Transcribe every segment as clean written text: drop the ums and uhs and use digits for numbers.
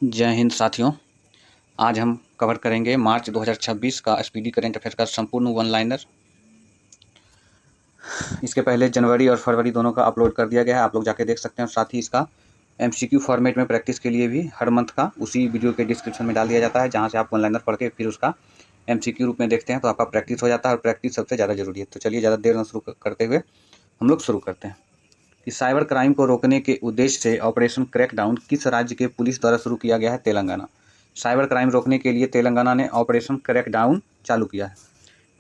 जय हिंद साथियों। आज हम कवर करेंगे मार्च 2026 का एसपीडी करंट अफेयर का संपूर्ण वन लाइनर। इसके पहले जनवरी और फरवरी दोनों का अपलोड कर दिया गया है, आप लोग जाके देख सकते हैं। और साथ ही इसका एमसीक्यू फॉर्मेट में प्रैक्टिस के लिए भी हर मंथ का उसी वीडियो के डिस्क्रिप्शन में डाल दिया जाता है, जहाँ से आप वन लाइनर पढ़ के फिर उसका एमसीक्यू रूप में देखते हैं, तो आपका प्रैक्टिस हो जाता है। और प्रैक्टिस सबसे ज़्यादा जरूरी है। तो चलिए ज़्यादा देर न शुरू करते हुए हम लोग शुरू करते हैं कि साइबर क्राइम को रोकने के उद्देश्य से ऑपरेशन क्रैकडाउन किस राज्य के पुलिस द्वारा शुरू किया गया है? तेलंगाना। साइबर क्राइम रोकने के लिए तेलंगाना ने ऑपरेशन क्रैकडाउन चालू किया है।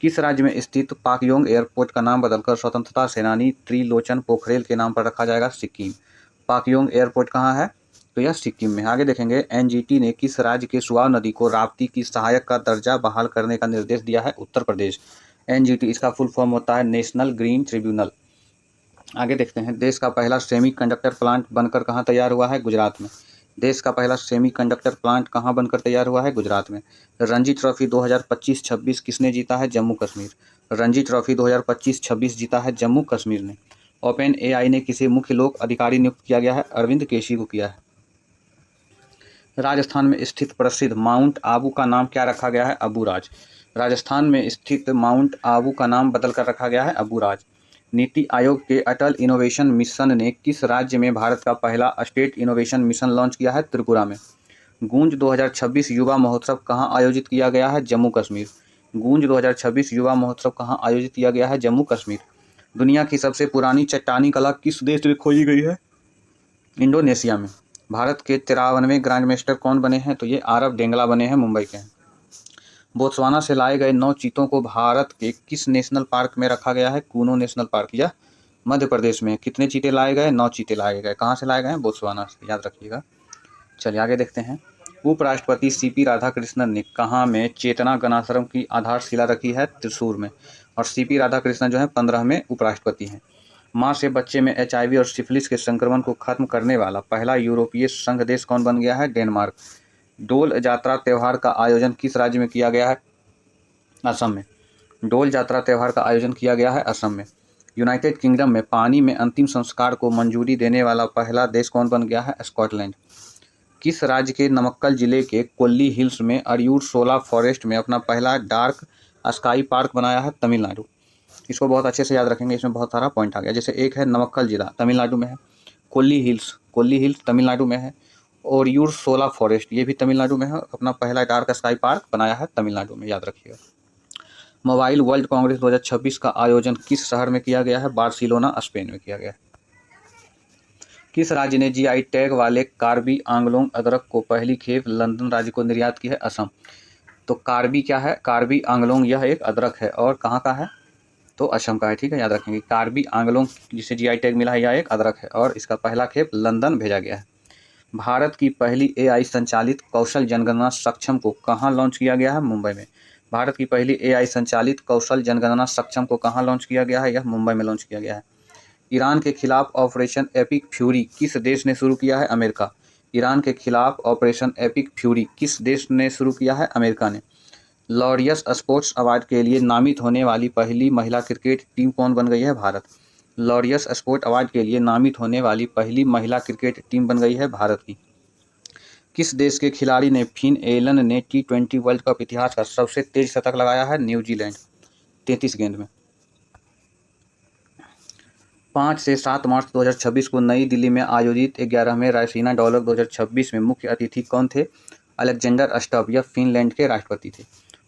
किस राज्य में स्थित पाकयोंग एयरपोर्ट का नाम बदलकर स्वतंत्रता सेनानी त्रिलोचन पोखरेल के नाम पर रखा जाएगा? सिक्किम। पाकयोंग एयरपोर्ट कहाँ है? तो यह सिक्किम में। आगे देखेंगे, एनजीटी ने किस राज्य के सुआव नदी को राप्ती की सहायक का दर्जा बहाल करने का निर्देश दिया है? उत्तर प्रदेश। एनजीटी इसका फुल फॉर्म होता है नेशनल ग्रीन ट्रिब्यूनल। आगे देखते हैं, देश का पहला सेमीकंडक्टर प्लांट बनकर कहाँ तैयार हुआ है? गुजरात में। देश का पहला सेमीकंडक्टर प्लांट कहाँ बनकर तैयार हुआ है? गुजरात में। रणजी ट्रॉफी 2025-26 किसने जीता है? जम्मू कश्मीर। रणजी ट्रॉफी 2025-26 जीता है जम्मू कश्मीर ने। ओपन एआई ने किसे मुख्य लोक अधिकारी नियुक्त किया गया है? अरविंद केशी को किया है। राजस्थान में स्थित प्रसिद्ध माउंट आबू का नाम क्या रखा गया है? अबूराज। राजस्थान में स्थित माउंट आबू का नाम बदलकर रखा गया है अबूराज। नीति आयोग के अटल इनोवेशन मिशन ने किस राज्य में भारत का पहला स्टेट इनोवेशन मिशन लॉन्च किया है? त्रिपुरा में। गूंज 2026 युवा महोत्सव कहाँ आयोजित किया गया है? जम्मू कश्मीर। गूंज 2026 युवा महोत्सव कहाँ आयोजित किया गया है? जम्मू कश्मीर। दुनिया की सबसे पुरानी चट्टानी कला किस देश में खोजी गई है? इंडोनेशिया में। भारत के 53वें ग्रैंड मास्टर कौन बने हैं? तो ये आरव डेंगला बने हैं, मुंबई के हैं। बोत्सवाना से लाए गए 9 चीतों को भारत के किस नेशनल पार्क में रखा गया है? Kuno national park. यह मध्य प्रदेश में। कितने चीते लाए गए? 9 चीते लाए गए। कहाँ से लाए गए हैं? बोत्सवाना से, याद रखिएगा। चलिए आगे देखते हैं, उपराष्ट्रपति सीपी राधाकृष्णन ने कहाँ में चेतना गणाश्रम की आधारशिला रखी है? त्रिशूर में। और सीपी राधाकृष्णन जो है 15वें उपराष्ट्रपति हैं। माँ से बच्चे में एचआईवी और सिफिलिस के संक्रमण को खत्म करने वाला पहला यूरोपीय संघ देश कौन बन गया है? डेनमार्क। डोल जात्रा त्यौहार का आयोजन किस राज्य में किया गया है? असम में। डोल जात्रा त्यौहार का आयोजन किया गया है असम में। यूनाइटेड किंगडम में पानी में अंतिम संस्कार को मंजूरी देने वाला पहला देश कौन बन गया है? स्कॉटलैंड। किस राज्य के नमक्कल जिले के कोल्ली हिल्स में अरियूर शोला फॉरेस्ट में अपना पहला डार्क स्काई पार्क बनाया है? तमिलनाडु। इसको बहुत अच्छे से याद रखेंगे, इसमें बहुत सारा पॉइंट आ गया। जैसे एक है नमक्कल जिला, तमिलनाडु में है। कोल्ली हिल्स तमिलनाडु में है। और यूर शोला फॉरेस्ट ये भी तमिलनाडु में है। अपना पहला डार्क स्काई पार्क बनाया है तमिलनाडु में, याद रखिएगा। मोबाइल वर्ल्ड कांग्रेस 2026 का आयोजन किस शहर में किया गया है? बार्सिलोना, स्पेन में किया गया है। किस राज्य ने जीआई टैग वाले कार्बी आंगलोंग अदरक को पहली खेप लंदन राज्य को निर्यात की है? असम। तो कार्बी क्या है? कार्बी आंगलोंग यह एक अदरक है और कहाँ का है? तो असम का है। ठीक है, याद रखेंगे। कार्बी आंगलोंग जिसे जीआई टैग मिला है, यह एक अदरक है और इसका पहला खेप लंदन भेजा गया है। भारत की पहली एआई संचालित कौशल जनगणना सक्षम को कहाँ लॉन्च किया गया है? मुंबई में। भारत की पहली एआई संचालित कौशल जनगणना सक्षम को कहाँ लॉन्च किया गया है? यह मुंबई में लॉन्च किया गया है। ईरान के खिलाफ ऑपरेशन एपिक फ्यूरी किस देश ने शुरू किया है? अमेरिका। ईरान के खिलाफ ऑपरेशन एपिक फ्यूरी किस देश ने शुरू किया है? अमेरिका ने। लॉरियस स्पोर्ट्स अवार्ड के लिए नामित होने वाली पहली महिला क्रिकेट टीम कौन बन गई है? भारत। लॉरियस स्पोर्ट अवार्ड के लिए नामित होने वाली पहली महिला क्रिकेट टीम बन गई है भारत की। किस देश के खिलाड़ी ने फिन एलन ने T20 वर्ल्ड कप इतिहास का सबसे तेज शतक लगाया है? न्यूजीलैंड, 33 गेंद में। 5 से 7 मार्च 2026 को नई दिल्ली में आयोजित 11वें रायसीना डायलॉग 2026 में मुख्य अतिथि कौन थे? अलेक्जेंडर स्टब, यह फिनलैंड के राष्ट्रपति थे।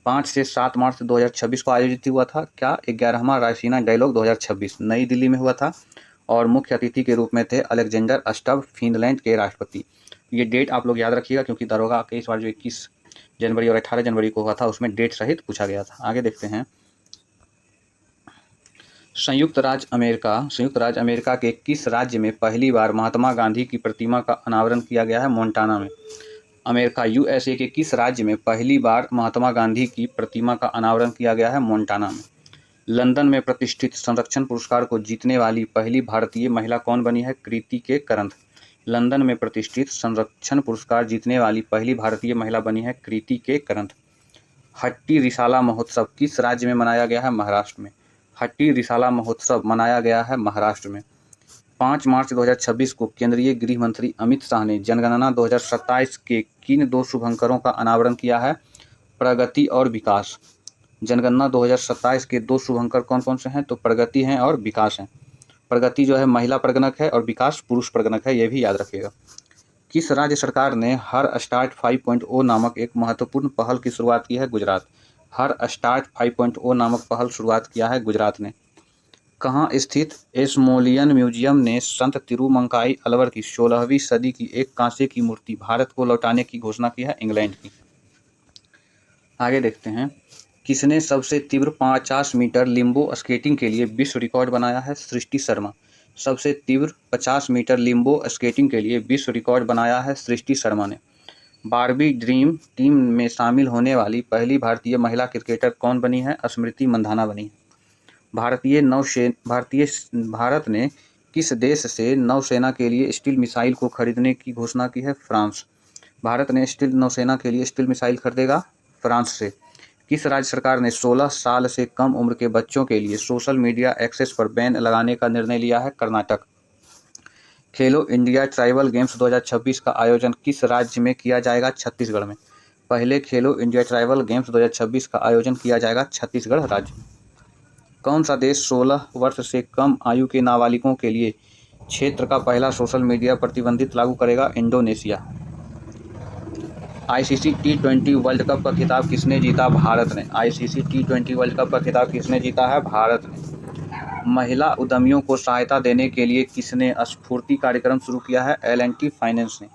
5 से 7 मार्च 2026 को आयोजित हुआ था क्या? 11वां रायसीना डायलॉग 2026 नई दिल्ली में हुआ था और मुख्य अतिथि के रूप में थे अलेक्जेंडर स्टब, फिनलैंड के राष्ट्रपति। ये डेट आप लोग याद रखिएगा, क्योंकि दरोगा के इस बार जो 21 जनवरी और 18 जनवरी को हुआ था उसमें डेट सहित पूछा गया था। आगे देखते हैं, संयुक्त राज्य अमेरिका के किस राज्य में पहली बार महात्मा गांधी की प्रतिमा का अनावरण किया गया है? मोंटाना में। अमेरिका यूएसए के किस राज्य में पहली बार महात्मा गांधी की प्रतिमा का अनावरण किया गया है? मोंटाना में। लंदन में प्रतिष्ठित संरक्षण पुरस्कार को जीतने वाली पहली भारतीय महिला कौन बनी है? कृति के करंथ। लंदन में प्रतिष्ठित संरक्षण पुरस्कार जीतने वाली पहली भारतीय महिला बनी है कृति के करंथ। हट्टी रिसाला महोत्सव किस राज्य में मनाया गया है? महाराष्ट्र में। हट्टी रिसाला महोत्सव मनाया गया है महाराष्ट्र में। 5 मार्च 2026 को केंद्रीय गृह मंत्री अमित शाह ने जनगणना 2027 के किन 2 शुभंकरों का अनावरण किया है? प्रगति और विकास। जनगणना 2027 के 2 शुभंकर कौन-कौन से हैं? तो प्रगति हैं और विकास हैं। प्रगति जो है महिला प्रगणक है और विकास पुरुष प्रगणक है, ये भी याद रखिएगा। किस राज्य सरकार ने हर स्टार्ट 5.0 नामक एक महत्वपूर्ण पहल की शुरुआत की है? गुजरात। हर स्टार्ट 5.0 नामक पहल शुरुआत किया है गुजरात ने। कहाँ स्थित एस्मोलियन म्यूजियम ने संत तिरुमंकाई अलवर की 16वीं सदी की एक कांसे की मूर्ति भारत को लौटाने की घोषणा की है? इंग्लैंड की। आगे देखते हैं, किसने सबसे तीव्र 50 मीटर लिम्बो स्केटिंग के लिए विश्व रिकॉर्ड बनाया है? सृष्टि शर्मा। सबसे तीव्र 50 मीटर लिम्बो स्केटिंग के लिए विश्व रिकॉर्ड बनाया है सृष्टि शर्मा ने। बारबी ड्रीम टीम में शामिल होने वाली पहली भारतीय महिला क्रिकेटर कौन बनी है? स्मृति मंधाना बनी। भारत ने किस देश से नौसेना के लिए स्टील मिसाइल को खरीदने की घोषणा की है? फ्रांस। भारत ने नौसेना के लिए स्टील मिसाइल खरीदेगा फ्रांस से। किस राज्य सरकार ने 16 साल से कम उम्र के बच्चों के लिए सोशल मीडिया एक्सेस पर बैन लगाने का निर्णय लिया है? कर्नाटक। खेलो इंडिया ट्राइबल गेम्स 2026 का आयोजन किस राज्य में किया जाएगा? छत्तीसगढ़ में। पहले खेलो इंडिया ट्राइबल गेम्स 2026 का आयोजन किया जाएगा छत्तीसगढ़ राज्य में। कौन सा देश 16 वर्ष से कम आयु के नाबालिगों के लिए क्षेत्र का पहला सोशल मीडिया प्रतिबंधित लागू करेगा? Indonesia. ICC T20 world cup का खिताब किसने जीता? भारत ने। आईसीसी T20 वर्ल्ड कप का खिताब किसने जीता है? भारत ने। महिला उद्यमियों को सहायता देने के लिए किसने स्फूर्ति कार्यक्रम शुरू किया है? L&T फाइनेंस ने।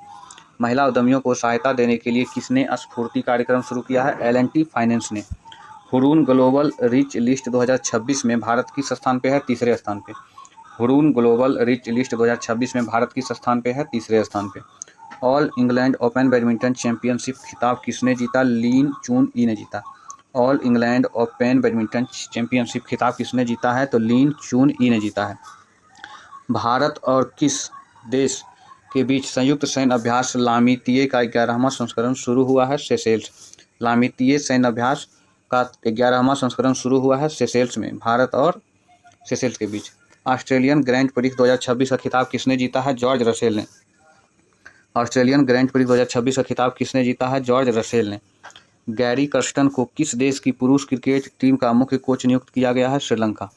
महिला उद्यमियों को सहायता देने के लिए किसने स्फूर्ति कार्यक्रम शुरू किया है? L&T फाइनेंस ने। हुरून ग्लोबल रिच लिस्ट 2026 में भारत किस स्थान पे है? तीसरे स्थान पे। हुरून ग्लोबल रिच लिस्ट 2026 में भारत किस स्थान पे है? तीसरे स्थान पे। All England open badminton championship खिताब किसने जीता? लीन चुन ई ने जीता। All England open badminton championship खिताब किसने जीता है? तो लीन चुन ई ने जीता है। भारत और किस देश के बीच संयुक्त सैन्य अभ्यास लामितीये का 11वां संस्करण शुरू हुआ है? सेशेल्स। लामितीये सैन्य अभ्यास का 11वां संस्करण शुरू हुआ है सेशेल्स में, भारत और सेशेल्स के बीच। ऑस्ट्रेलियन ग्रैंड प्रिक्स 2026 का खिताब किसने जीता है? जॉर्ज रसेल ने। ऑस्ट्रेलियन ग्रैंड प्रिक्स 2026 का खिताब किसने जीता है? जॉर्ज रसेल ने। गैरी कर्स्टन को किस देश की पुरुष क्रिकेट टीम का मुख्य कोच नियुक्त किया गया है? श्रीलंका।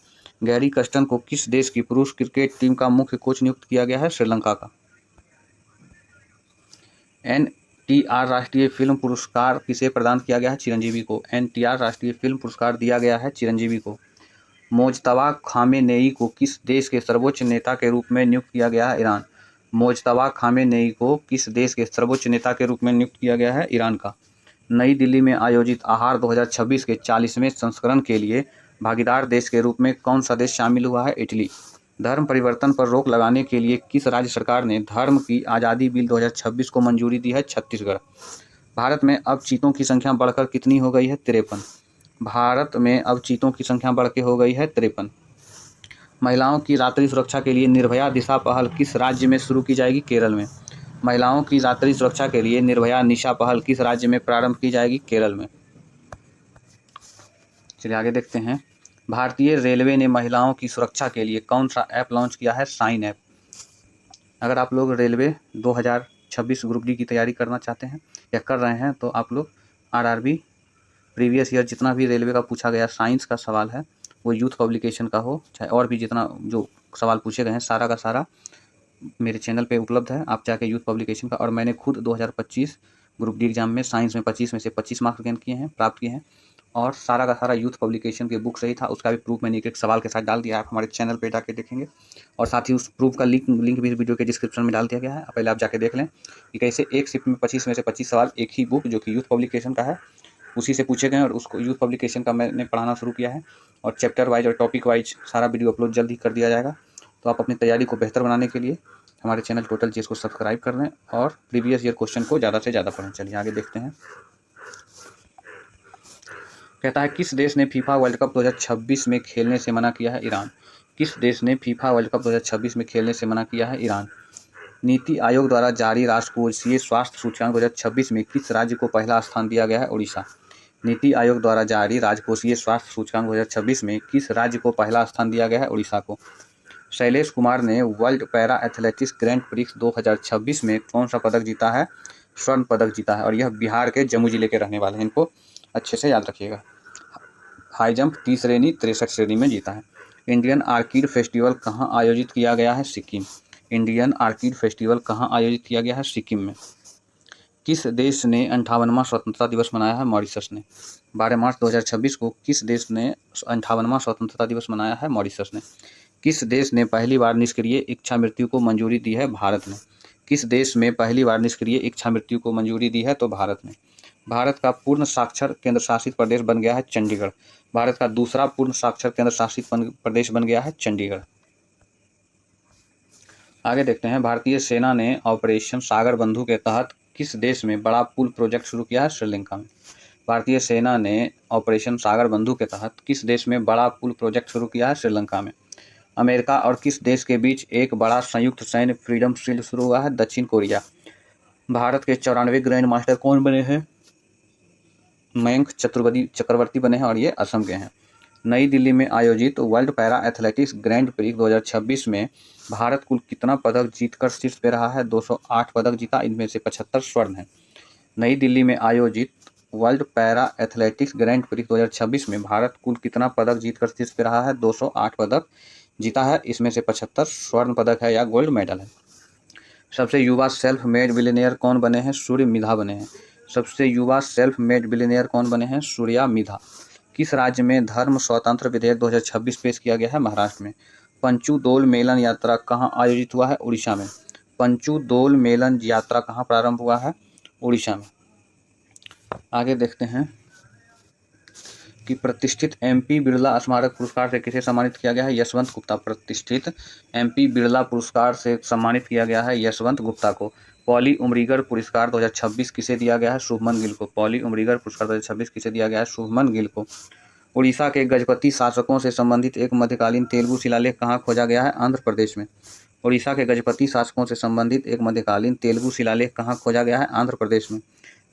गैरी कर्स्टन को किस देश की पुरुष क्रिकेट टीम का मुख्य कोच नियुक्त किया गया है? श्रीलंका का। NTR राष्ट्रीय फिल्म पुरस्कार किसे प्रदान किया गया है? चिरंजीवी को। NTR राष्ट्रीय फिल्म पुरस्कार दिया गया है चिरंजीवी को। मोज्तबा खामेनेई को किस देश के सर्वोच्च नेता के रूप में नियुक्त किया गया है? ईरान। मोज्तबा खामेनेई को किस देश के सर्वोच्च नेता के रूप में नियुक्त किया गया है? ईरान का। नई दिल्ली में आयोजित आहार 2026 के 40वें संस्करण के लिए भागीदार देश के रूप में कौन सा देश शामिल हुआ है? इटली। धर्म परिवर्तन पर रोक लगाने के लिए किस राज्य सरकार ने धर्म की आज़ादी बिल 2026 को मंजूरी दी है? छत्तीसगढ़। भारत में अब चीतों की संख्या बढ़कर कितनी हो गई है? 53। भारत में अब चीतों की संख्या बढ़ के हो गई है 53। महिलाओं की रात्रि सुरक्षा के लिए निर्भया दिशा पहल किस राज्य में शुरू की जाएगी? केरल में। महिलाओं की रात्रि सुरक्षा के लिए निर्भया निशा पहल किस राज्य में प्रारंभ की जाएगी? केरल में। चलिए आगे देखते हैं, भारतीय रेलवे ने महिलाओं की सुरक्षा के लिए कौन सा ऐप लॉन्च किया है? Sign app. अगर आप लोग रेलवे 2026 ग्रुप डी की तैयारी करना चाहते हैं या कर रहे हैं तो आप लोग RRB प्रीवियस ईयर जितना भी रेलवे का पूछा गया साइंस का सवाल है वो यूथ पब्लिकेशन का हो चाहे और भी जितना जो सवाल पूछे गए हैं सारा का सारा मेरे चैनल पे उपलब्ध है। आप जाके यूथ पब्लिकेशन का, और मैंने खुद 2025 ग्रुप डी एग्जाम में साइंस में 25 में से 25 मार्क्स गेन किए हैं, प्राप्त किए हैं, और सारा का सारा यूथ पब्लिकेशन के बुक सही था, उसका भी प्रूफ मैंने एक सवाल के साथ डाल दिया है। आप हमारे चैनल पे जाके देखेंगे, और साथ ही उस प्रूफ का लिंक भी वीडियो के डिस्क्रिप्शन में डाल दिया गया है। पहले आप जाके देख लें कि कैसे एक शिफ्ट में 25 में से 25 सवाल एक ही बुक जो कि यूथ पब्लिकेशन का है उसी से पूछे गए, और उसको यूथ पब्लिकेशन का मैंने पढ़ाना शुरू किया है, और चैप्टर वाइज और टॉपिक वाइज सारा वीडियो अपलोड जल्द ही कर दिया जाएगा। तो आप अपनी तैयारी को बेहतर बनाने के लिए हमारे चैनल टोटल चीज़ को सब्सक्राइब कर लें और प्रीवियस ईयर क्वेश्चन को ज़्यादा से ज़्यादा पढ़ें। चलिए आगे देखते हैं, कहता है किस देश ने फीफा वर्ल्ड कप 2026 में खेलने से मना किया है? ईरान। किस देश ने फीफा वर्ल्ड कप 2026 में खेलने से मना किया है? ईरान। नीति आयोग द्वारा जारी राष्ट्रकोषीय स्वास्थ्य सूचकांक 2026 में किस राज्य को पहला स्थान दिया गया है? उड़ीसा। नीति आयोग द्वारा जारी राजकोषीय स्वास्थ्य सूचकांक 2026 में किस राज्य को पहला स्थान दिया गया है? उड़ीसा को। शैलेश कुमार ने world para athletics grand prix 2026 में कौन सा पदक जीता है? स्वर्ण पदक जीता है और यह बिहार के जम्मू जिले के रहने वाले हैं, इनको अच्छे से याद रखिएगा। हाई जंप 30 श्रेणी 63 श्रेणी में जीता है। इंडियन आर्किड फेस्टिवल कहाँ आयोजित किया गया है? सिक्किम। इंडियन आर्किड फेस्टिवल कहाँ आयोजित किया गया है? सिक्किम में। किस देश ने 58वां स्वतंत्रता दिवस मनाया है? मॉरिशस ने। 12 मार्च 2026 को किस देश ने 58वां स्वतंत्रता दिवस मनाया है? मॉरिशस ने। किस देश ने पहली बार निष्क्रिय इच्छा मृत्यु को मंजूरी दी है? भारत ने। किस देश में पहली बार निष्क्रिय इच्छा मृत्यु को मंजूरी दी है? तो भारत ने। भारत का पूर्ण साक्षर केंद्र शासित प्रदेश बन गया है चंडीगढ़। भारत का दूसरा पूर्ण साक्षर केंद्र शासित प्रदेश बन गया है चंडीगढ़। आगे देखते हैं, भारतीय सेना ने ऑपरेशन सागर बंधु के तहत किस देश में बड़ा पुल प्रोजेक्ट शुरू किया है? श्रीलंका में। भारतीय सेना ने ऑपरेशन सागर बंधु के तहत किस देश में बड़ा पुल प्रोजेक्ट शुरू किया है? श्रीलंका में। अमेरिका और किस देश के बीच एक बड़ा संयुक्त सैन्य फ्रीडम शील्ड शुरू हुआ है? दक्षिण कोरिया। भारत के 94 ग्रैंड मास्टर कौन बने हैं? मयंक चक्रवर्ती बने हैं और ये असम के हैं। नई दिल्ली में आयोजित world para athletics grand prix 2026 में भारत कुल कितना पदक जीतकर शीर्ष पे रहा है? 208 पदक जीता, इनमें से 75 स्वर्ण है। नई दिल्ली में आयोजित world para athletics grand prix 2026 में भारत कुल कितना पदक जीतकर शीर्ष पे रहा है? 208 पदक जीता है, इसमें से 75 स्वर्ण पदक है या गोल्ड मेडल है। सबसे युवा सेल्फ मेड बिलियनियर कौन बने हैं? सूर्य मिधा बने हैं। सबसे युवा सेल्फ मेड बिलियनियर कौन बने हैं? सूर्या मिधा। किस राज्य में धर्म स्वतंत्र विधेयक 2026 पेश किया गया है? महाराष्ट्र में। पंचू दोल मेलन यात्रा कहाँ आयोजित हुआ है? उड़ीसा में। पंचू दोल मेलन यात्रा कहाँ प्रारंभ हुआ है? उड़ीसा में। आगे देखते हैं कि प्रतिष्ठित एमपी बिरला स्मारक पुरस्कार से किसे सम्मानित किया गया है? यशवंत गुप्ता। प्रतिष्ठित एमपी बिरला पुरस्कार से सम्मानित किया गया है यशवंत गुप्ता को। पॉली उमरीगर पुरस्कार 2026 किसे दिया गया है? शुभमन गिल को। पॉली उमरीगर पुरस्कार 2026 किसे दिया गया है? शुभमन गिल को। उड़ीसा के गजपति शासकों से संबंधित एक मध्यकालीन तेलुगु शिलालेख कहाँ खोजा गया है? आंध्र प्रदेश में। उड़ीसा के गजपति शासकों से संबंधित एक मध्यकालीन तेलुगु शिलालेख कहाँ खोजा गया है? आंध्र प्रदेश में।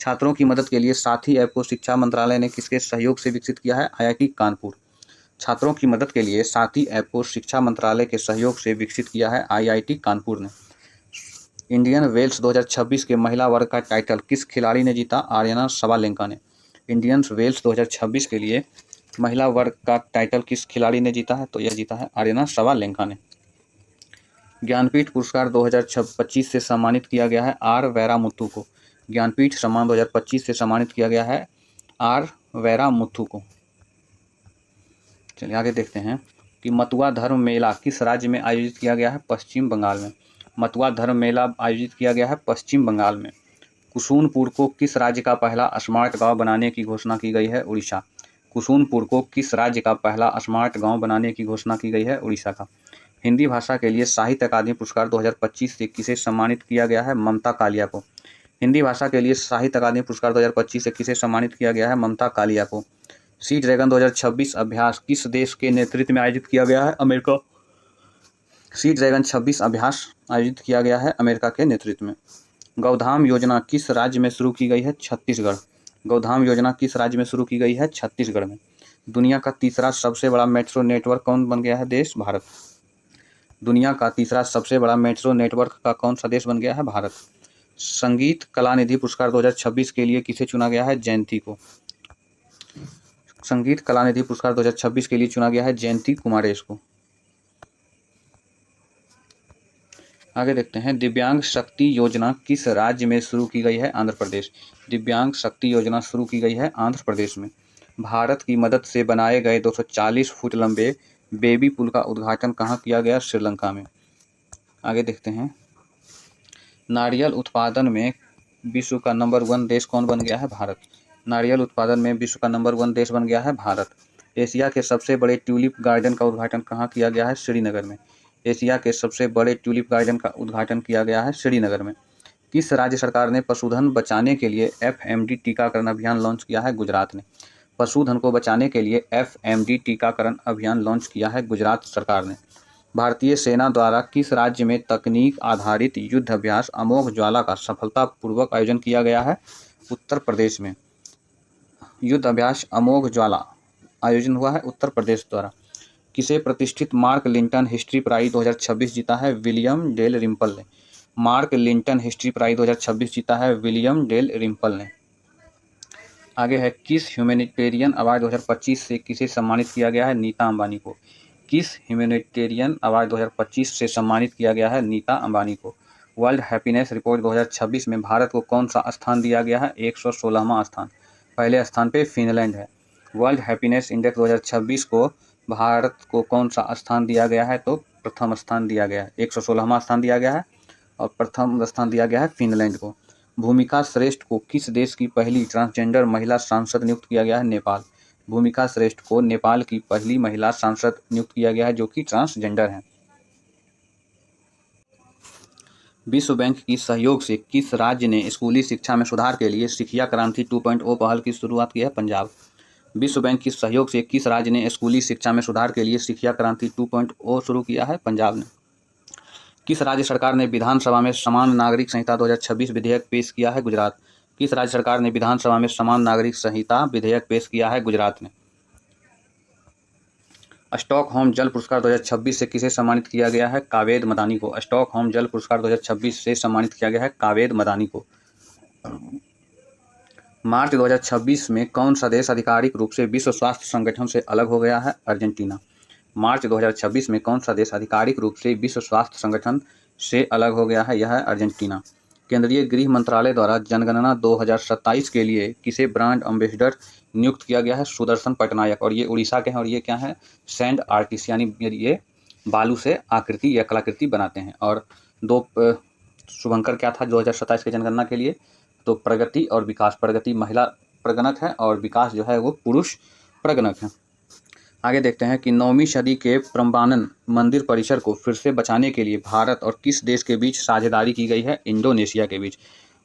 छात्रों की मदद के लिए साथी ऐप को शिक्षा मंत्रालय ने किसके सहयोग से विकसित किया है? आईआईटी कानपुर। छात्रों की मदद के लिए साथी ऐप को शिक्षा मंत्रालय के सहयोग से विकसित किया है आईआईटी कानपुर ने। इंडियन वेल्स 2026 के महिला वर्ग का टाइटल किस खिलाड़ी ने जीता? आर्यना सवालेंका ने। इंडियन वेल्स 2026 के लिए महिला वर्ग का टाइटल किस खिलाड़ी ने जीता है? तो यह जीता है आर्यना सवालेंका ने। ज्ञानपीठ पुरस्कार 2025 से सम्मानित किया गया है आर वैरामुथु को। ज्ञानपीठ सम्मान 2025 से सम्मानित किया गया है आर वैरामुथु को। चलिए आगे देखते हैं कि मतुआ धर्म मेला किस राज्य में आयोजित किया गया है? पश्चिम बंगाल में। मतुआ धर्म मेला आयोजित किया गया है पश्चिम बंगाल में। कुसुनपुर को किस राज्य का पहला स्मार्ट गांव बनाने की घोषणा की गई है? उड़ीसा। कुसुनपुर को किस राज्य का पहला स्मार्ट गांव बनाने की घोषणा की गई है? उड़ीसा का। हिंदी भाषा के लिए साहित्य अकादमी पुरस्कार 2025 से किसे सम्मानित किया गया है? ममता कालिया को। हिंदी भाषा के लिए साहित्य अकादमी पुरस्कार 2025 से किसे सम्मानित किया गया है? ममता कालिया को। सी ड्रैगन 2026 अभ्यास किस देश के नेतृत्व में आयोजित किया गया है? अमेरिका। सी ड्रैगन 26 अभ्यास आयोजित किया गया है अमेरिका के नेतृत्व में। गौधाम योजना किस राज्य में शुरू की गई है? छत्तीसगढ़। गौधाम योजना किस राज्य में शुरू की गई है? छत्तीसगढ़ में। दुनिया का तीसरा सबसे बड़ा मेट्रो नेटवर्क कौन बन गया है? देश भारत। दुनिया का तीसरा सबसे बड़ा मेट्रो नेटवर्क का कौन सा देश बन गया है? भारत। संगीत कलानिधि पुरस्कार 2026 के लिए किसे चुना गया है? जयंती को। संगीत कलानिधि पुरस्कार 2026 के लिए चुना गया है जयंती कुमारेश को। आगे देखते हैं, दिव्यांग शक्ति योजना किस राज्य में शुरू की गई है? आंध्र प्रदेश। दिव्यांग शक्ति योजना शुरू की गई है आंध्र प्रदेश में। भारत की मदद से बनाए गए 240 फुट लंबे बेबी पुल का उद्घाटन कहाँ किया गया? श्रीलंका में। आगे देखते हैं, नारियल उत्पादन में विश्व का नंबर 1 देश कौन बन गया है? भारत। नारियल उत्पादन में विश्व का नंबर 1 देश बन गया है भारत। एशिया के सबसे बड़े ट्यूलिप गार्डन का उद्घाटन कहाँ किया गया है? श्रीनगर में। एशिया के सबसे बड़े ट्यूलिप गार्डन का उद्घाटन किया गया है श्रीनगर में। किस राज्य सरकार ने पशुधन बचाने के लिए FMD टीकाकरण अभियान लॉन्च किया है? गुजरात ने। पशुधन को बचाने के लिए FMD टीकाकरण अभियान लॉन्च किया है गुजरात सरकार ने। भारतीय सेना द्वारा किस राज्य में तकनीक आधारित युद्ध अभ्यास अमोघ ज्वाला का सफलतापूर्वक आयोजन किया गया है? उत्तर प्रदेश में। युद्ध अभ्यास अमोघ ज्वाला आयोजन हुआ है उत्तर प्रदेश द्वारा। किसे प्रतिष्ठित मार्क लिंटन हिस्ट्री प्राइज 2026 जीता है? विलियम डेल रिम्पल ने। मार्क लिंटन हिस्ट्री प्राइज 2026 जीता है विलियम डेल रिम्पल ने। आगे है, किस ह्यूमैनिटेरियन अवार्ड 2025 से किसे सम्मानित किया गया है? नीता अंबानी को। किस ह्यूमैनिटेरियन अवार्ड 2025 से सम्मानित किया गया है? नीता अंबानी को। वर्ल्ड हैप्पीनेस रिपोर्ट 2026 में भारत को कौन सा स्थान दिया गया है? 116वां स्थान। पहले स्थान पे फिनलैंड है। वर्ल्ड हैप्पीनेस इंडेक्स 2026 को भारत को कौन सा स्थान दिया गया है? तो प्रथम स्थान दिया गया है। 116वां स्थान दिया गया है और प्रथम स्थान दिया गया है फिनलैंड को। भूमिका श्रेष्ठ को किस देश की पहली ट्रांसजेंडर महिला सांसद नियुक्त किया गया है? नेपाल। भूमिका श्रेष्ठ को नेपाल की पहली महिला सांसद नियुक्त किया गया है जो कि ट्रांसजेंडर हैं। विश्व बैंक की सहयोग से किस राज्य ने स्कूली शिक्षा में सुधार के लिए शिक्षा क्रांति 2.0 पहल की शुरुआत की है? पंजाब। विश्व बैंक के सहयोग से किस राज्य ने स्कूली शिक्षा में सुधार के लिए शिक्षा क्रांति 2.0 शुरू किया है? पंजाब ने। किस राज्य सरकार ने विधानसभा में समान नागरिक संहिता 2026 विधेयक पेश किया है? गुजरात। किस राज्य सरकार ने विधानसभा में समान नागरिक संहिता विधेयक पेश किया है? गुजरात ने। स्टॉकहोम जल पुरस्कार 2026 से किसे सम्मानित किया गया है? कावेद मदानी को। स्टॉकहोम जल पुरस्कार 2026 से सम्मानित किया गया है कावेद मदानी को। मार्च 2026 में कौन सा देश आधिकारिक रूप से विश्व स्वास्थ्य संगठन से अलग हो गया है? अर्जेंटीना। मार्च 2026 में कौन सा देश आधिकारिक रूप से विश्व स्वास्थ्य संगठन से अलग हो गया है? यह है अर्जेंटीना। केंद्रीय गृह मंत्रालय द्वारा जनगणना 2027 के लिए किसे ब्रांड एम्बेसडर नियुक्त किया गया है? सुदर्शन पटनायक। और ये उड़ीसा के हैं और ये क्या है? सैंड आर्टिस्ट, यानी ये बालू से आकृति या कलाकृति बनाते हैं। और दो शुभंकर क्या था 2027 के जनगणना के लिए? तो प्रगति और विकास। प्रगति महिला प्रगणक है और विकास जो है वो पुरुष प्रगणक है। आगे देखते हैं कि 9वीं सदी के प्रम्बानन मंदिर परिसर को फिर से बचाने के लिए भारत और किस देश के बीच साझेदारी की गई है? इंडोनेशिया के बीच।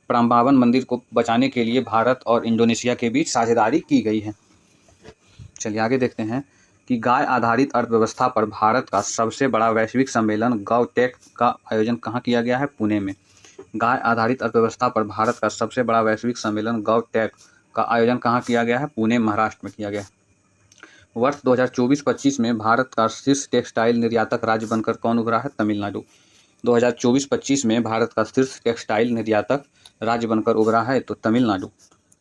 प्रम्बावन मंदिर को बचाने के लिए भारत और इंडोनेशिया के बीच साझेदारी की गई है। चलिए आगे देखते हैं कि गाय आधारित अर्थव्यवस्था पर भारत का सबसे बड़ा वैश्विक सम्मेलन गौटेक का आयोजन कहाँ किया गया है? पुणे में। गाय आधारित अर्थव्यवस्था पर भारत का सबसे बड़ा वैश्विक सम्मेलन गौटेक का आयोजन कहाँ किया गया है? पुणे, महाराष्ट्र में किया गया। वर्ष 2024-25 में भारत का शीर्ष टेक्सटाइल निर्यातक राज्य बनकर कौन उभरा है? तमिलनाडु। 2024-25 में भारत का शीर्ष टेक्सटाइल निर्यातक राज्य बनकर उभरा है तो तमिलनाडु।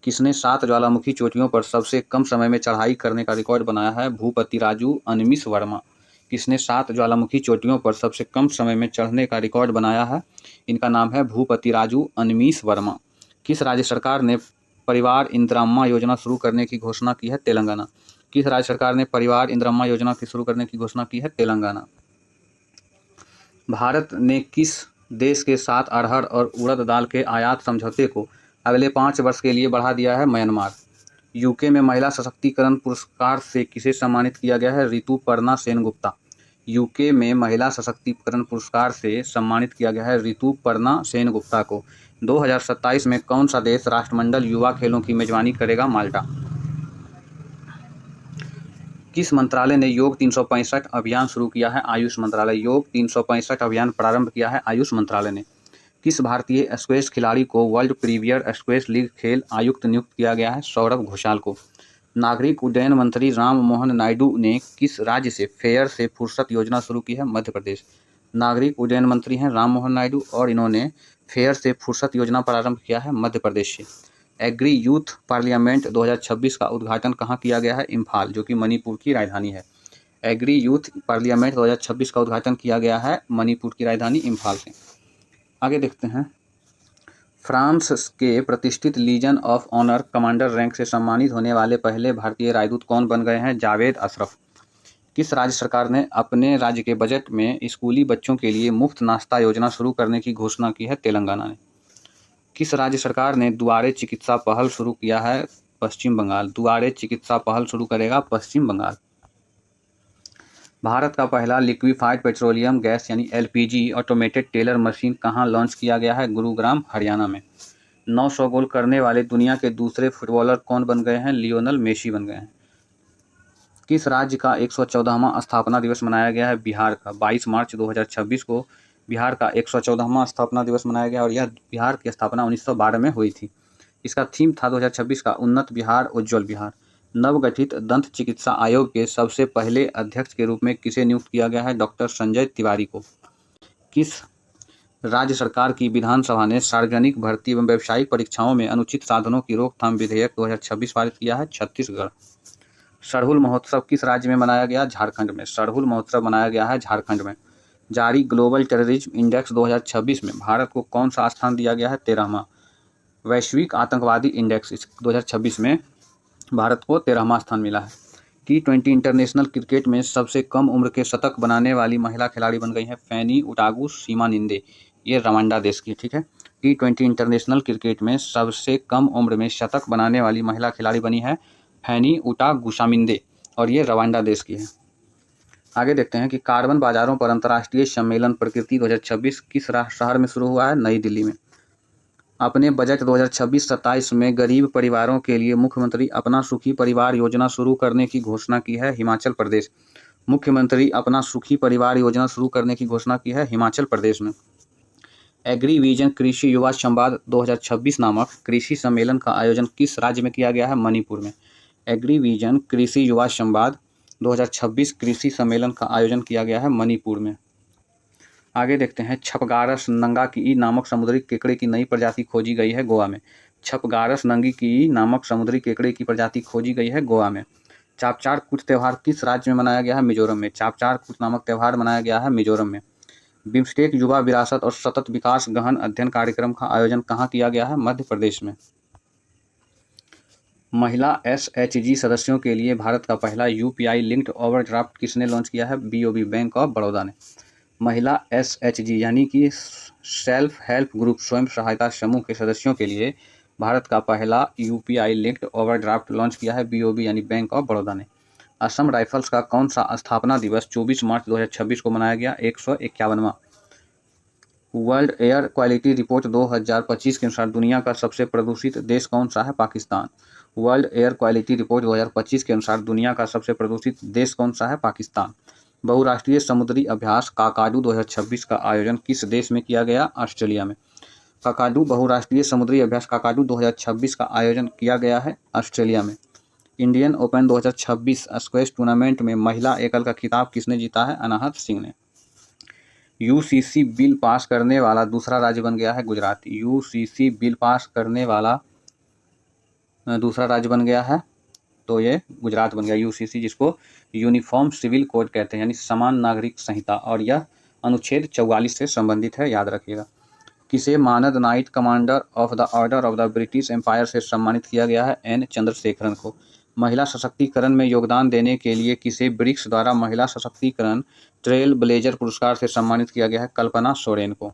किसने 7 ज्वालामुखी चोटियों पर सबसे कम समय में चढ़ाई करने का रिकॉर्ड बनाया है? भूपतिराजू अनमीश वर्मा। किसने 7 ज्वालामुखी चोटियों पर सबसे कम समय में चढ़ने का रिकॉर्ड बनाया है? इनका नाम है भूपतिराजू अनमीश वर्मा। किस राज्य सरकार ने परिवार इंदिराम्मा योजना शुरू करने की घोषणा की है? तेलंगाना। किस राज्य सरकार ने परिवार इंदिराम्मा योजना की शुरू करने की घोषणा की है? तेलंगाना। भारत ने किस देश के साथ अरहर और उड़द दाल के आयात समझौते को अगले 5 वर्ष के लिए बढ़ा दिया है? म्यांमार। यूके में महिला सशक्तिकरण पुरस्कार से किसे सम्मानित किया गया है? ऋतुपर्णा सेनगुप्ता। यूके में महिला सशक्तिकरण पुरस्कार से सम्मानित किया गया है ऋतुपर्णा सेनगुप्ता को। 2027 में कौन सा देश राष्ट्रमंडल युवा खेलों की मेजबानी करेगा? माल्टा। किस मंत्रालय ने योग 365 अभियान शुरू किया है? आयुष मंत्रालय। योग 365 अभियान प्रारंभ किया है आयुष मंत्रालय ने। किस भारतीय स्क्वैश खिलाड़ी को वर्ल्ड प्रीमियर स्क्वैश लीग खेल आयुक्त नियुक्त किया गया है? सौरभ घोषाल को। नागरिक उड्डयन मंत्री राम मोहन नायडू ने किस राज्य से फेयर से फुर्सत योजना शुरू की है? मध्य प्रदेश। नागरिक उड्डयन मंत्री हैं राम मोहन नायडू और इन्होंने फेयर से फुर्सत योजना प्रारंभ किया है मध्य प्रदेश से। एग्री यूथ पार्लियामेंट 2026 का उद्घाटन कहाँ किया गया है? इम्फाल, जो कि मणिपुर की राजधानी है। एग्री यूथ पार्लियामेंट 2026 का उद्घाटन किया गया है मणिपुर की राजधानी इम्फाल से। आगे देखते हैं, फ्रांस के प्रतिष्ठित Legion of Honour commander rank से सम्मानित होने वाले पहले भारतीय राजदूत कौन बन गए हैं? जावेद अशरफ। किस राज्य सरकार ने अपने राज्य के बजट में स्कूली बच्चों के लिए मुफ्त नाश्ता योजना शुरू करने की घोषणा की है? तेलंगाना ने। किस राज्य सरकार ने दुआरे चिकित्सा पहल शुरू किया है? पश्चिम बंगाल। दुआरे चिकित्सा पहल शुरू करेगा पश्चिम बंगाल। भारत का पहला लिक्विफाइड पेट्रोलियम गैस यानी एलपीजी ऑटोमेटेड टेलर मशीन कहाँ लॉन्च किया गया है? गुरुग्राम, हरियाणा में। 900 गोल करने वाले दुनिया के दूसरे फुटबॉलर कौन बन गए हैं? लियोनल मेसी बन गए हैं। किस राज्य का 114वां स्थापना दिवस मनाया गया है? बिहार का। 22 मार्च 2026 को बिहार का 114वां स्थापना दिवस मनाया गया और यह बिहार की स्थापना 1912 में हुई थी। इसका थीम था 2026 का उन्नत बिहार, उज्ज्वल बिहार। नवगठित दंत चिकित्सा आयोग के सबसे पहले अध्यक्ष के रूप में किसे नियुक्त किया गया है? डॉक्टर संजय तिवारी को। किस राज्य सरकार की विधानसभा ने सार्वजनिक भर्ती एवं व्यावसायिक परीक्षाओं में अनुचित साधनों की रोकथाम विधेयक 2026 पारित किया है? छत्तीसगढ़। सरहुल महोत्सव किस राज्य में मनाया गया? झारखंड में। सरहुल महोत्सव मनाया गया है झारखंड में। जारी ग्लोबल टेररिज्म इंडेक्स 2026 में भारत को कौन सा स्थान दिया गया है? 13वां। वैश्विक आतंकवादी इंडेक्स 2026 में भारत को 13वां स्थान मिला है। T20 इंटरनेशनल क्रिकेट में सबसे कम उम्र के शतक बनाने वाली महिला खिलाड़ी बन गई है फैनी उटागू सीमानिंदे। ये रवांडा देश की, ठीक है। T20 इंटरनेशनल क्रिकेट में सबसे कम उम्र में शतक बनाने वाली महिला खिलाड़ी बनी है फैनी उटागुसामिंदे और ये रवांडा देश की है। आगे देखते हैं कि कार्बन बाजारों पर अंतर्राष्ट्रीय सम्मेलन प्रकृति 2026 किस शहर में शुरू हुआ है? नई दिल्ली में। अपने बजट 2026-27 में गरीब परिवारों के लिए मुख्यमंत्री अपना सुखी परिवार योजना शुरू करने की घोषणा की है हिमाचल प्रदेश। मुख्यमंत्री अपना सुखी परिवार योजना शुरू करने की घोषणा की है हिमाचल प्रदेश में। एग्रीविजन कृषि युवा संवाद 2026 नामक कृषि सम्मेलन का आयोजन किस राज्य में किया गया है? मणिपुर में। एग्रीविजन कृषि युवा संवाद 2026 कृषि सम्मेलन का आयोजन किया गया है मणिपुर में। आगे देखते हैं छपगारस नंगाकी नामक समुद्री केकड़े की नई प्रजाति खोजी गई है गोवा में। छपगारस नंगाकी नामक समुद्री केकड़े की प्रजाति खोजी गई है गोवा में। चापचार कूट त्यौहार किस राज्य में मनाया गया है? मिजोरम में। चापचार कूट नामक त्यौहार मनाया गया है मिजोरम में। बिम्स्टेक युवा विरासत और सतत विकास गहन अध्ययन कार्यक्रम का आयोजन कहाँ किया गया है? मध्य प्रदेश में। महिला SHG सदस्यों के लिए भारत का पहला UPI लिंक्ड ओवरड्राफ्ट किसने लॉन्च किया है? BOB बैंक ऑफ बड़ौदा ने। महिला SHG यानी कि सेल्फ हेल्प ग्रुप स्वयं सहायता समूह के सदस्यों के लिए भारत का पहला UPI लिंक्ड ओवरड्राफ्ट लॉन्च किया है BOB यानी बैंक ऑफ बड़ौदा ने। असम राइफल्स का कौन सा स्थापना दिवस 24 मार्च 2026 को मनाया गया? 151वां। वर्ल्ड एयर क्वालिटी रिपोर्ट 2025 के अनुसार दुनिया का सबसे प्रदूषित देश कौन सा है? Pakistan. World air quality report 2025 के अनुसार दुनिया का सबसे प्रदूषित देश कौन सा है? पाकिस्तान। बहुराष्ट्रीय समुद्री अभ्यास काकाडू 2026 का आयोजन किस देश में किया गया? ऑस्ट्रेलिया में। काकाडू बहुराष्ट्रीय समुद्री अभ्यास काकाडू 2026 का आयोजन किया गया है ऑस्ट्रेलिया में। इंडियन ओपन 2026 स्क्वैश टूर्नामेंट में महिला एकल का खिताब किसने जीता है? अनाहत सिंह ने। UCC बिल पास करने वाला दूसरा राज्य बन गया है गुजरात। UCC बिल पास करने वाला दूसरा राज्य बन गया है तो ये गुजरात बन गया UCC, जिसको यूनिफॉर्म सिविल कोड कहते हैं यानी समान नागरिक संहिता, और यह अनुच्छेद 44 से संबंधित है, याद रखिएगा। किसे मानद Knight Commander of the Order of the British Empire से सम्मानित किया गया है? N चंद्रशेखरन को। महिला सशक्तिकरण में योगदान देने के लिए किसे ब्रिक्स द्वारा महिला सशक्तिकरण ट्रेल ब्लेजर पुरस्कार से सम्मानित किया गया है? कल्पना सोरेन को।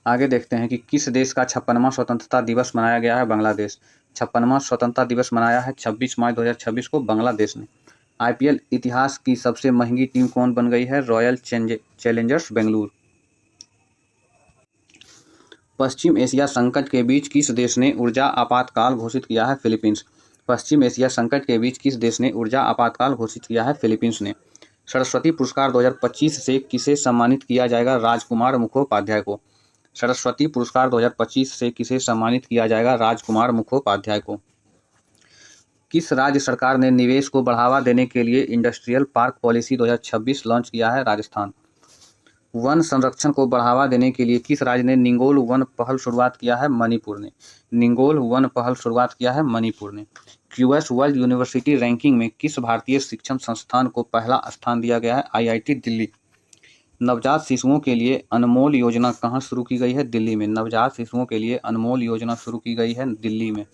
आगे देखते हैं कि किस देश का 56वां स्वतंत्रता दिवस मनाया गया है? बांग्लादेश। 56वां स्वतंत्रता दिवस मनाया है 26 मार्च 2026 को बांग्लादेश ने। IPL इतिहास की सबसे महंगी टीम कौन बन गई है? Royal Challengers Bengaluru. पश्चिम एशिया संकट के बीच किस देश ने ऊर्जा आपातकाल घोषित किया है? फिलीपींस। पश्चिम एशिया संकट के बीच किस देश ने ऊर्जा आपातकाल घोषित किया है? फिलीपींस ने। सरस्वती पुरस्कार 2025 से किसे सम्मानित किया जाएगा? राजकुमार मुखोपाध्याय को। सरस्वती पुरस्कार 2025 से किसे सम्मानित किया जाएगा? राजकुमार मुखोपाध्याय को। किस राज्य सरकार ने निवेश को बढ़ावा देने के लिए इंडस्ट्रियल पार्क पॉलिसी 2026 लॉन्च किया है? राजस्थान। वन संरक्षण को बढ़ावा देने के लिए किस राज्य ने निंगोल वन पहल शुरुआत किया है? मणिपुर ने। निंगोल वन पहल शुरुआत किया है मणिपुर ने। QS वर्ल्ड यूनिवर्सिटी रैंकिंग में किस भारतीय शिक्षण संस्थान को पहला स्थान दिया गया है? IIT दिल्ली। नवजात शिशुओं के लिए अनमोल योजना कहाँ शुरू की गई है? दिल्ली में। नवजात शिशुओं के लिए अनमोल योजना शुरू की गई है दिल्ली में।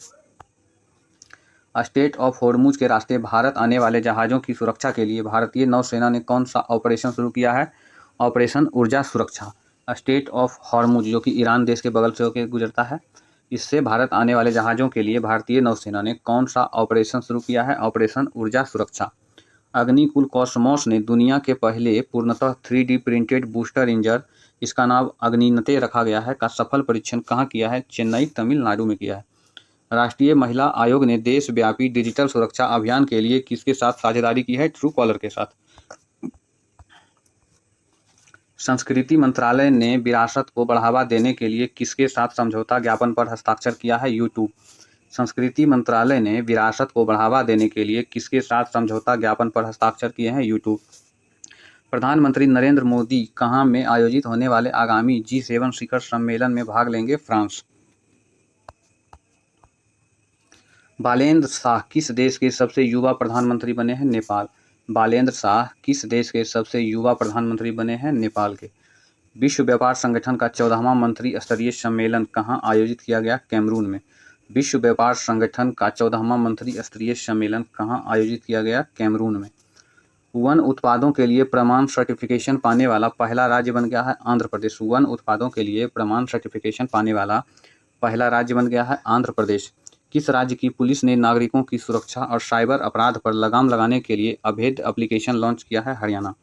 स्टेट ऑफ हॉर्मुज के रास्ते भारत आने वाले जहाज़ों की सुरक्षा के लिए भारतीय नौसेना ने कौन सा ऑपरेशन शुरू किया है? ऑपरेशन ऊर्जा सुरक्षा। स्टेट ऑफ हॉर्मुज जो कि ईरान देश के बगल से होकर गुजरता है, इससे भारत आने वाले जहाज़ों के लिए भारतीय नौसेना ने कौन सा ऑपरेशन शुरू किया है? ऑपरेशन ऊर्जा सुरक्षा। अग्निकुल कॉस्मोस ने दुनिया के पहले पूर्णतः 3D प्रिंटेड बूस्टर इंजन, इसका नाम अग्निनते रखा गया है, का सफल परीक्षण कहाँ किया है? चेन्नई तमिलनाडु में किया है। राष्ट्रीय महिला आयोग ने देशव्यापी डिजिटल सुरक्षा अभियान के लिए किसके साथ साझेदारी की है? ट्रू कॉलर के साथ। संस्कृति मंत्रालय ने विरासत को बढ़ावा देने के लिए किसके साथ समझौता ज्ञापन पर हस्ताक्षर किया है? YouTube। संस्कृति मंत्रालय ने विरासत को बढ़ावा देने के लिए किसके साथ समझौता ज्ञापन पर हस्ताक्षर किए हैं? यूट्यूब। प्रधानमंत्री नरेंद्र मोदी कहाँ में आयोजित होने वाले आगामी G7 शिखर सम्मेलन में भाग लेंगे? फ्रांस। बालेंद्र शाह किस देश के सबसे युवा प्रधानमंत्री बने हैं? नेपाल। बालेंद्र शाह किस देश के सबसे युवा प्रधानमंत्री बने हैं? नेपाल के। विश्व व्यापार संगठन का 14वां मंत्री स्तरीय सम्मेलन कहाँ आयोजित किया गया? कैमरून में। विश्व व्यापार संगठन का 14वां मंत्री स्तरीय सम्मेलन कहाँ आयोजित किया गया? कैमरून में। वन उत्पादों के लिए प्रमाण सर्टिफिकेशन पाने वाला पहला राज्य बन गया है आंध्र प्रदेश। वन उत्पादों के लिए प्रमाण सर्टिफिकेशन पाने वाला पहला राज्य बन गया है आंध्र प्रदेश। किस राज्य की पुलिस ने नागरिकों की सुरक्षा और साइबर अपराध पर लगाम लगाने के लिए अभेद एप्लीकेशन लॉन्च किया है? हरियाणा।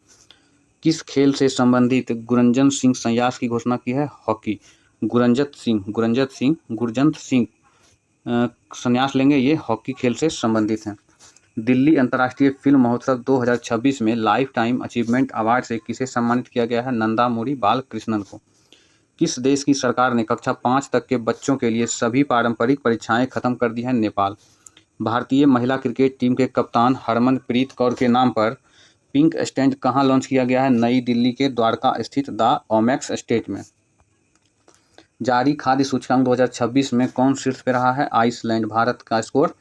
किस खेल से संबंधित गुरजंत सिंह संन्यास की घोषणा की है? हॉकी। गुरजंत सिंह संन्यास लेंगे, ये हॉकी खेल से संबंधित हैं। दिल्ली अंतर्राष्ट्रीय फिल्म महोत्सव 2026 में लाइफ टाइम अचीवमेंट अवार्ड से किसे सम्मानित किया गया है? नंदामुरी बालकृष्णन को। किस देश की सरकार ने कक्षा 5 तक के बच्चों के लिए सभी पारंपरिक परीक्षाएं खत्म कर दी हैं? नेपाल। भारतीय महिला क्रिकेट टीम के कप्तान हरमनप्रीत कौर के नाम पर पिंक स्टैंड कहाँ लॉन्च किया गया है? नई दिल्ली के द्वारका स्थित द ओमेक्स स्टेट में। जारी खाद्य सूचकांक 2026 में कौन शीर्ष पे रहा है? आइसलैंड। भारत का स्कोर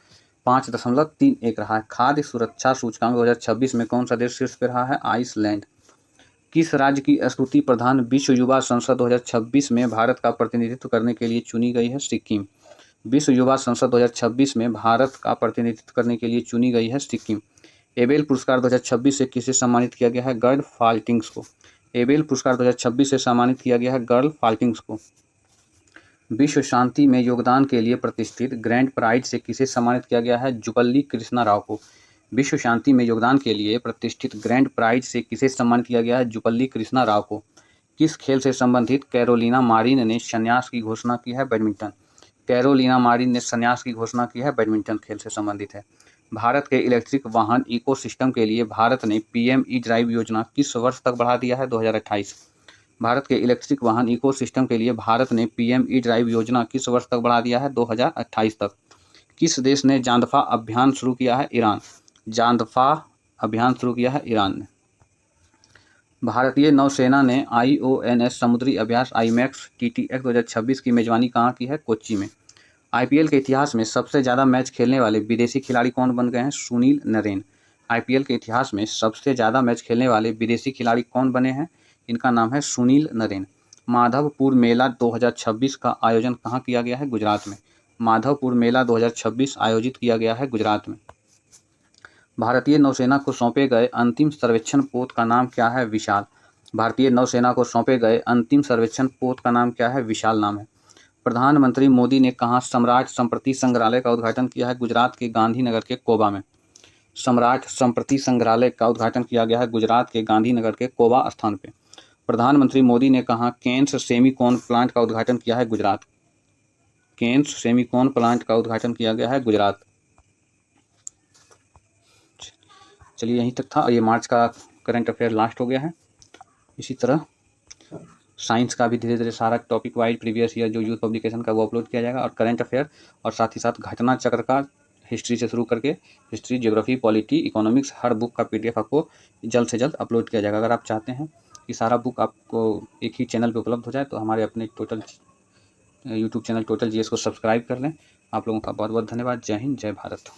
5.31 रहा है। खाद्य सुरक्षा सूचकांक 2026 में कौन सा देश शीर्ष पे रहा है? आइसलैंड। किस राज्य की स्तुति प्रधान विश्व युवा संसद 2026 में भारत का प्रतिनिधित्व करने के लिए चुनी गई है? सिक्किम। विश्व युवा संसद 2026 में भारत का प्रतिनिधित्व करने के लिए चुनी गई है सिक्किम। एबेल पुरस्कार 2026 से किसे सम्मानित किया गया है? गर्ल फाल्टिंग्स को। एबेल पुरस्कार 2026 से सम्मानित किया गया है गर्ल फाल्टिंग्स को। विश्व शांति में योगदान के लिए प्रतिष्ठित ग्रैंड प्राइज से किसे सम्मानित किया गया है? जुपल्ली कृष्णा राव को। विश्व शांति में योगदान के लिए प्रतिष्ठित ग्रैंड प्राइज से किसे सम्मानित किया गया है? जुपल्ली कृष्णा राव को। किस खेल से संबंधित कैरोलिना मारिन ने संन्यास की घोषणा की है? बैडमिंटन। कैरोलिना मारिन ने संन्यास की घोषणा की है, बैडमिंटन खेल से संबंधित है। भारत के इलेक्ट्रिक वाहन इकोसिस्टम के लिए भारत ने PM ई-ड्राइव योजना किस वर्ष तक बढ़ा दिया है? 2028। भारत के इलेक्ट्रिक वाहन इकोसिस्टम के लिए भारत ने PM ई-ड्राइव योजना किस वर्ष तक बढ़ा दिया है? 2028 तक। किस देश ने जांदफा अभियान शुरू किया है? ईरान। जांदफा अभियान शुरू किया है ईरान ने। भारतीय नौसेना ने IONS समुद्री अभ्यास IMAX TTX 2026 की मेजबानी कहाँ की है? कोच्चि में। IPL के इतिहास में सबसे ज़्यादा मैच खेलने वाले विदेशी खिलाड़ी कौन बन गए हैं? सुनील नरेन। IPL के इतिहास में सबसे ज़्यादा मैच खेलने वाले विदेशी खिलाड़ी कौन बने हैं? इनका नाम है सुनील नरेन। माधवपुर मेला 2026 का आयोजन कहाँ किया गया है? गुजरात में। माधवपुर मेला 2026 आयोजित किया गया है गुजरात में। भारतीय नौसेना को सौंपे गए अंतिम सर्वेक्षण पोत का नाम क्या है? विशाल। भारतीय नौसेना को सौंपे गए अंतिम सर्वेक्षण पोत का नाम क्या है? विशाल नाम है। प्रधानमंत्री मोदी ने कहाँ सम्राट संप्रति संग्रहालय का उद्घाटन किया है? गुजरात के गांधीनगर के कोबा में। सम्राट संप्रति संग्रहालय का उद्घाटन किया गया है गुजरात के गांधीनगर के कोबा स्थान पे। प्रधानमंत्री मोदी ने कहाँ केन्स सेमीकॉन प्लांट का उद्घाटन किया है? गुजरात। केन्स सेमीकॉन प्लांट का उद्घाटन किया गया है गुजरात। चलिए यहीं तक था और ये मार्च का करंट अफेयर लास्ट हो गया है। इसी तरह साइंस का भी धीरे धीरे सारा टॉपिक वाइज प्रीवियस ईयर जो यूथ पब्लिकेशन का वो अपलोड किया जाएगा और करंट अफेयर और साथ ही साथ घटना चक्र का हिस्ट्री से शुरू करके हिस्ट्री, ज्योग्राफी, पॉलिटी, इकोनॉमिक्स हर बुक का PDF आपको जल्द से जल्द अपलोड किया जाएगा। अगर आप चाहते हैं कि सारा बुक आपको एक ही चैनल पे उपलब्ध हो जाए तो हमारे अपने total YouTube channel total GS को सब्सक्राइब कर लें। आप लोगों का बहुत बहुत धन्यवाद। जय हिंद, जय भारत।